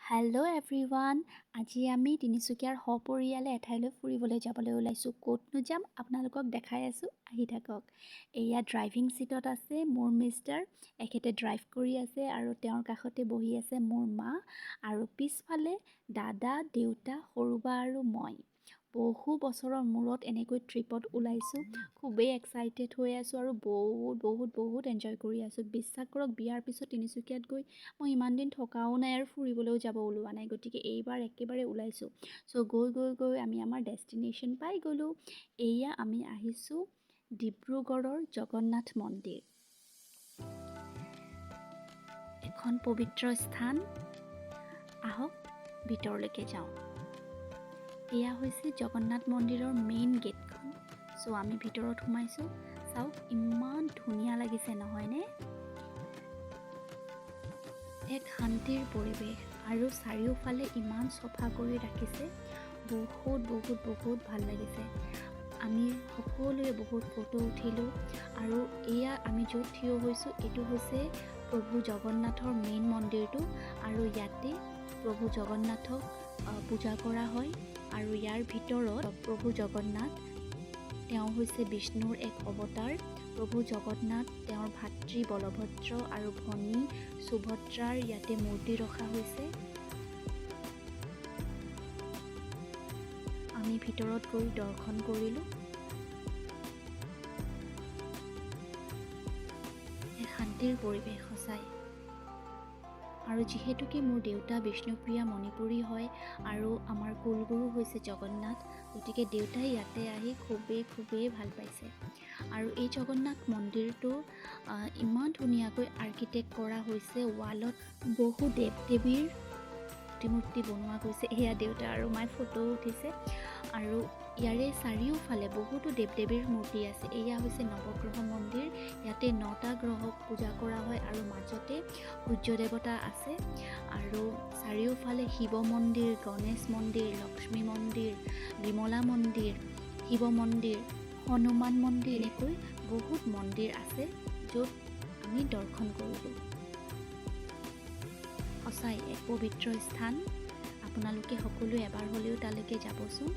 Hello' everyone. আজি আমি তিনিচুকীয়াৰ সপৰিয়ালে এঠাইলৈ ফুৰিবলৈ যাবলৈ ওলাইছোঁ। ক'তনো যাম আপোনালোকক দেখাই আছোঁ, আহি থাকক। এয়া ড্ৰাইভিং ছিটত আছে মোৰ মিষ্টাৰ, এখেতে ড্ৰাইভ কৰি আছে আৰু তেওঁৰ কাষতে বহি আছে মোৰ মা আৰু পিছফালে দাদা, দেউতা, সৰু বা আৰু মই। বহু বছৰৰ মূৰত এনেকৈ ট্ৰিপত ওলাইছোঁ। খুবেই এক্সাইটেড হৈ আছোঁ আৰু বহুত এনজয় কৰি আছোঁ। বিশ্বাস কৰক, বিয়াৰ পিছত তিনিচুকীয়াত গৈ মই ইমান দিন থকাও নাই আৰু ফুৰিবলৈও যাব ওলোৱা নাই, গতিকে এইবাৰ একেবাৰে ওলাইছোঁ। চ' গৈ আমি আমাৰ ডেষ্টিনেশ্যন পাই গ'লোঁ। এয়া আমি আহিছোঁ ডিব্ৰুগড়ৰ জগন্নাথ মন্দিৰ, এখন পবিত্ৰ স্থান। আহক ভিতৰলৈকে যাওঁ। এয়া হৈছে জগন্নাথ মন্দিৰৰ মেইন গেটখন। চ' আমি ভিতৰত সোমাইছোঁ। চাওক, ইমান ধুনীয়া লাগিছে নহয়নে? এক শান্তিৰ পৰিৱেশ আৰু চাৰিওফালে ইমান চফা কৰি ৰাখিছে। বহুত ভাল লাগিছে। আমি সকলোৱে বহুত ফটো উঠিলোঁ আৰু এয়া আমি য'ত থিয় হৈছোঁ, এইটো হৈছে প্ৰভু জগন্নাথৰ মেইন মন্দিৰটো আৰু ইয়াতে প্ৰভু জগন্নাথক পূজা কৰা হয়। আৰু ইয়াৰ ভিতৰত প্ৰভু জগন্নাথ, তেওঁ হৈছে বিষ্ণুৰ এক অৱতাৰ। প্ৰভু জগন্নাথ, তেওঁৰ ভাতৃ বলভদ্ৰ আৰু ভনী সুভদ্ৰাৰ ইয়াতে মূৰ্তি ৰখা হৈছে। আমি ভিতৰত গৈ দৰ্শন কৰিলোঁ। এক শান্তিৰ পৰিৱেশ সঁচাই। আৰু যিহেতুকে মোৰ দেউতা বিষ্ণুপ্ৰিয়া মণিপুৰী হয় আৰু আমাৰ কুলগুৰু হৈছে জগন্নাথ, গতিকে দেউতাই ইয়াতে আহি খুবেই ভাল পাইছে। আৰু এই জগন্নাথ মন্দিৰটো ইমান ধুনীয়াকৈ আৰ্কিটেক্ট কৰা হৈছে। ৱালত বহু দেৱ দেৱীৰ প্ৰতিমূৰ্তি বনোৱা গৈছে। এয়া দেউতা আৰু মায়ে ফটো উঠিছে আৰু ইয়াৰে চাৰিওফালে বহুতো দেৱ দেৱীৰ মূৰ্তি আছে। এয়া হৈছে নৱগ্ৰহ মন্দিৰ। ইয়াতে 9টা গ্ৰহক পূজা কৰা হয় আৰু মাজতে সূৰ্য দেৱতা আছে। আৰু চাৰিওফালে শিৱ মন্দিৰ, গণেশ মন্দিৰ, লক্ষ্মী মন্দিৰ, বিমলা মন্দিৰ, শিৱ মন্দিৰ, হনুমান মন্দিৰ, এনেকৈ বহুত মন্দিৰ আছে য'ত আমি দৰ্শন কৰিলোঁ। সঁচাই এক পবিত্ৰ স্থান। আপোনালোকে সকলোৱে এবাৰ হ'লেও তালৈকে যাবচোন।